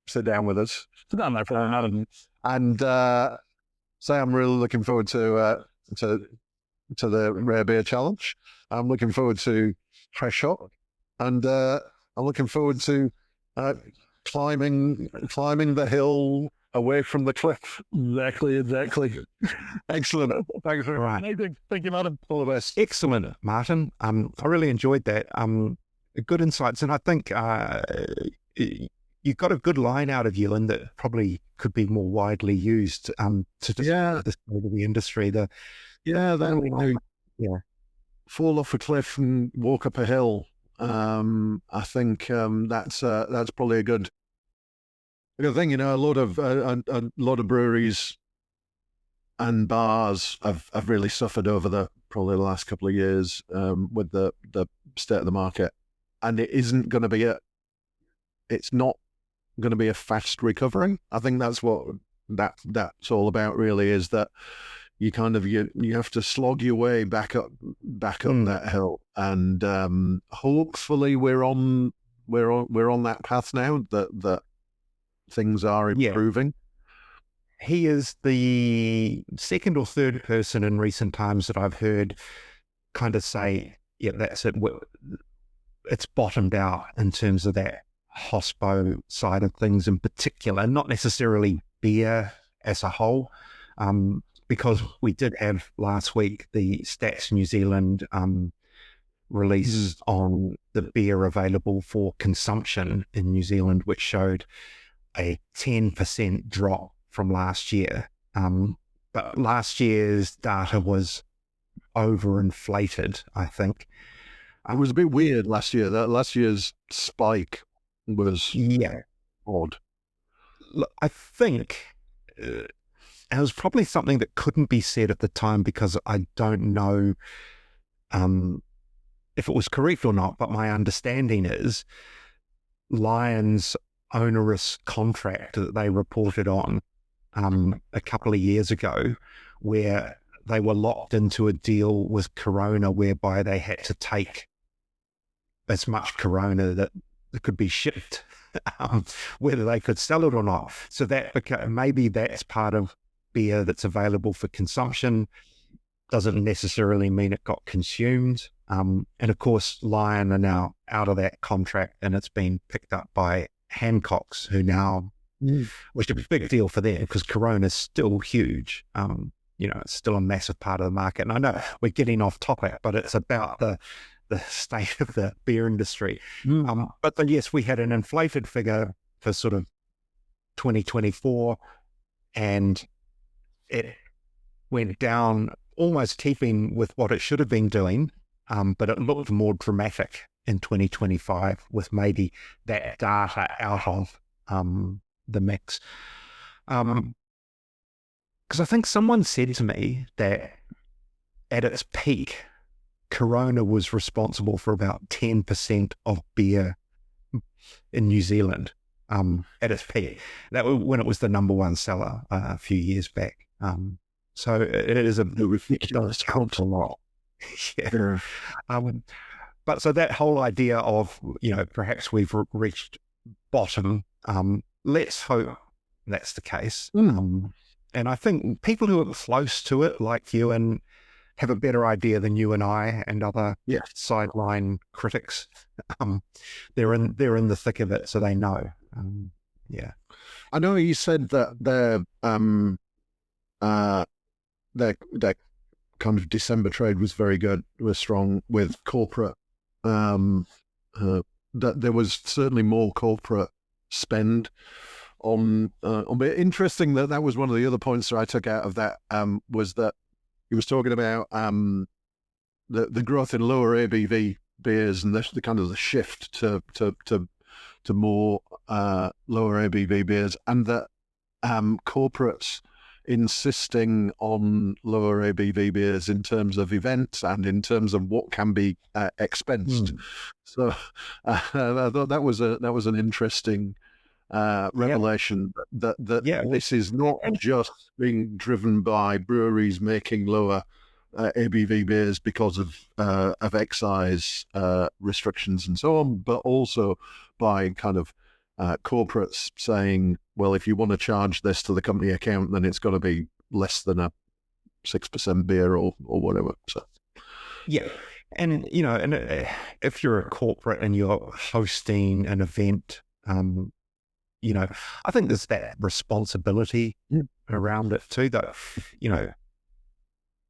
sit down with us. No problem. And say I'm really looking forward to the Rare Beer Challenge. I'm looking forward to Fresh Hop, and I'm looking forward to climbing the hill away from the cliff. Exactly. Excellent. Thanks very much. Amazing. Thank you, Martin. All the best. Excellent, Martin. I really enjoyed that. Good insights, and I think you got a good line out of Ewan that probably could be more widely used to describe the state of the industry. Fall off a cliff and walk up a hill. I think that's probably a good thing. You know, a lot of breweries and bars have really suffered over probably the last couple of years with the state of the market, and it's not going to be a fast recovery. I think that's what that's all about, really, is that you kind of you have to slog your way back up that hill, and hopefully we're on that path now that things are improving. He is the second or third person in recent times that I've heard kind of say, yeah, that's it. It's bottomed out in terms of that hospo side of things in particular, not necessarily beer as a whole, because we did have last week the Stats New Zealand release on the beer available for consumption in New Zealand, which showed a 10% drop from last year. But last year's data was overinflated, I think. It was a bit weird last year. That last year's spike was odd. Look, I think it was probably something that couldn't be said at the time because I don't know if it was correct or not, but my understanding is Lion's onerous contract that they reported on a couple of years ago, where they were locked into a deal with Corona whereby they had to take as much Corona that could be shipped, whether they could sell it or not. So that maybe that's part of beer that's available for consumption. Doesn't necessarily mean it got consumed. And of course, Lion are now out of that contract, and it's been picked up by Hancock's, who now, which is a big deal for them because Corona is still huge. It's still a massive part of the market. And I know we're getting off topic, but it's about the state of the beer industry. But then, yes, we had an inflated figure for sort of 2024, and it went down almost keeping with what it should have been doing, but it looked more dramatic in 2025 with maybe that data out of the mix. Because I think someone said to me that at its peak, Corona was responsible for about 10% of beer in New Zealand at its peak. That was when it was the number one seller a few years back. So it is a ridiculous count a lot. Yeah. But so that whole idea of, perhaps we've reached bottom, let's hope that's the case. And I think people who are close to it, like you, and have a better idea than you and I and other sideline critics. They're in the thick of it, so they know. I know you said that their kind of December trade was very good, was strong with corporate. That there was certainly more corporate spend But interesting that was one of the other points that I took out of that, was that he was talking about the growth in lower ABV beers and the kind of the shift to more lower ABV beers, and that corporates insisting on lower ABV beers in terms of events and in terms of what can be expensed. So I thought that was an interesting revelation, that this is not just being driven by breweries making lower ABV beers because of excise restrictions and so on, but also by kind of corporates saying, well, if you want to charge this to the company account, then it's got to be less than a 6% beer or whatever. So and if you're a corporate and you're hosting an event, I think there's that responsibility around it too, though,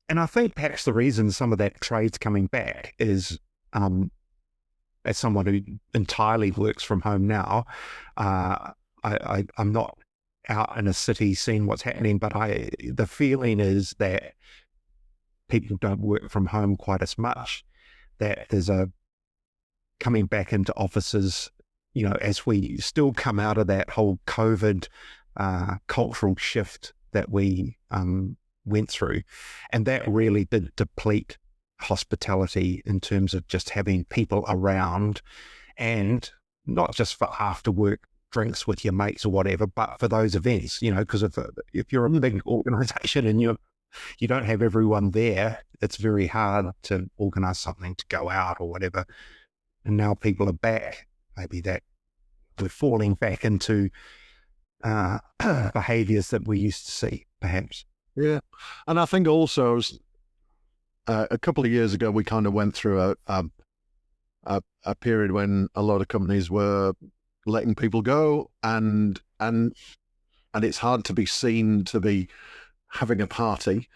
and I think perhaps the reason some of that trade's coming back is, as someone who entirely works from home now, I'm not out in a city seeing what's happening, but the feeling is that people don't work from home quite as much, that there's a coming back into offices, as we still come out of that whole COVID cultural shift that we went through. And that really did deplete hospitality in terms of just having people around, and not just for after work drinks with your mates or whatever, but for those events, because if you're a big organization and you don't have everyone there, it's very hard to organize something to go out or whatever. And now people are back, maybe that we're falling back into behaviors that we used to see, perhaps. Yeah. And I think also a couple of years ago, we kind of went through a period when a lot of companies were letting people go, and it's hard to be seen to be having a party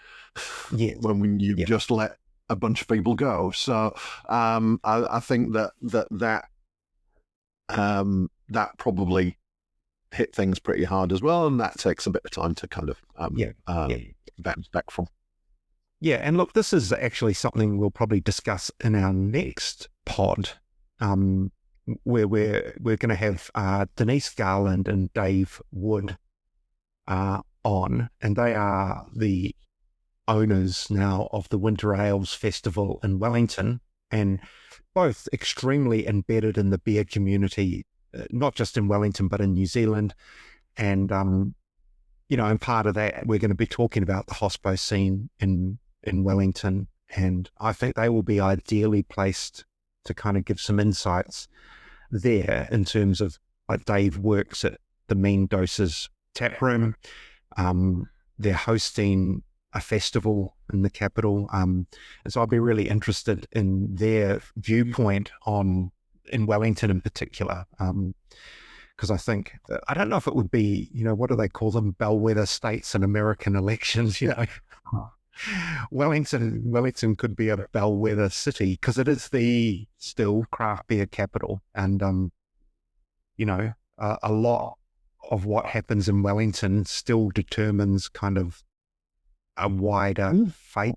when you've just let a bunch of people go. So I think that probably hit things pretty hard as well, and that takes a bit of time to kind of bounce back from. Yeah, and look, this is actually something we'll probably discuss in our next pod, where we're going to have Denise Garland and Dave Wood on, and they are the owners now of the Winter Ales Festival in Wellington, and both extremely embedded in the beer community, not just in Wellington, but in New Zealand. And, and part of that, we're going to be talking about the hospo scene in Wellington. And I think they will be ideally placed to kind of give some insights there in terms of, like, Dave works at the Mean Doses tap room. They're hosting a festival in the capital. And so I'll be really interested in their viewpoint in Wellington in particular. Because I think, I don't know if it would be, what do they call them? Bellwether states in American elections, Wellington could be a bellwether city because it is the still craft beer capital. And, a lot of what happens in Wellington still determines kind of a wider fate,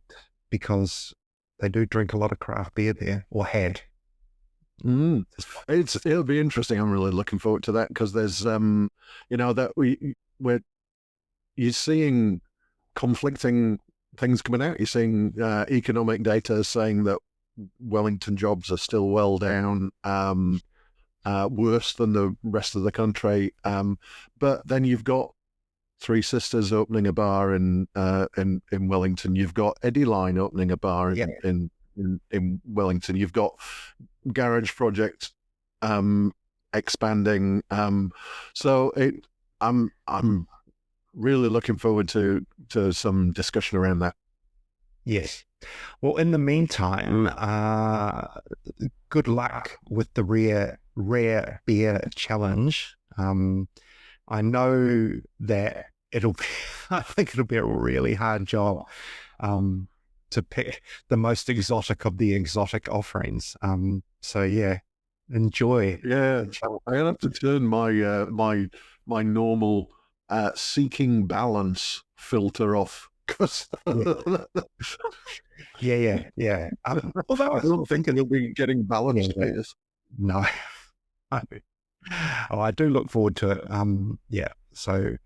because they do drink a lot of craft beer there, or had. It'll be interesting. I'm really looking forward to that, because there's you're seeing conflicting things coming out. You're seeing economic data saying that Wellington jobs are still well down, worse than the rest of the country. But then you've got Three Sisters opening a bar in Wellington. You've got Eddie Line opening a bar in Wellington. You've got Garage Project expanding. So I'm really looking forward to some discussion around that. Yes. Well, in the meantime, good luck with the rare beer challenge. I know that I think it'll be a really hard job to pick the most exotic of the exotic offerings. So yeah, enjoy. Yeah, I have to turn my normal seeking balance filter off because Yeah. Although I don't think it'll be getting balance status. no, I do look forward to it. Yeah, so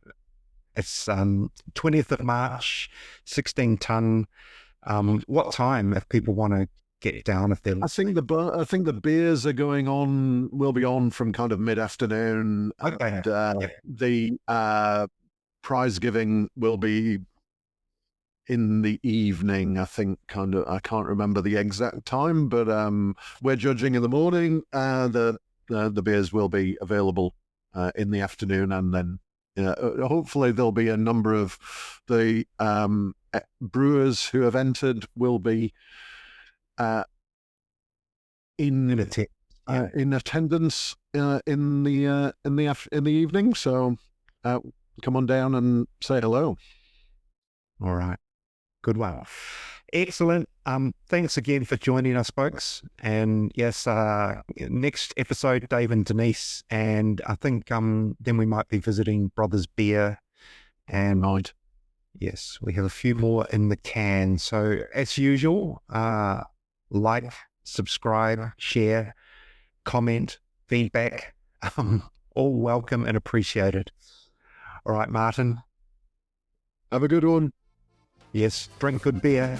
it's 20th of March, 16-ton. What time if people want to get down? If they're I think the beers are going on. Will be on from kind of mid-afternoon. Okay. And, the prize giving will be in the evening. I think I can't remember the exact time, but we're judging in the morning. The beers will be available in the afternoon, and then hopefully there'll be a number of the brewers who have entered will be in attendance in the evening. So come on down and say hello. All right. Good one. Excellent. Thanks again for joining us, folks. And yes, next episode, Dave and Denise, and I think then we might be visiting Brothers Beer. And Right. Yes, we have a few more in the can. So as usual, like, subscribe, share, comment, feedback, all welcome and appreciated. All right, Martin. Have a good one. Yes, drink good beer.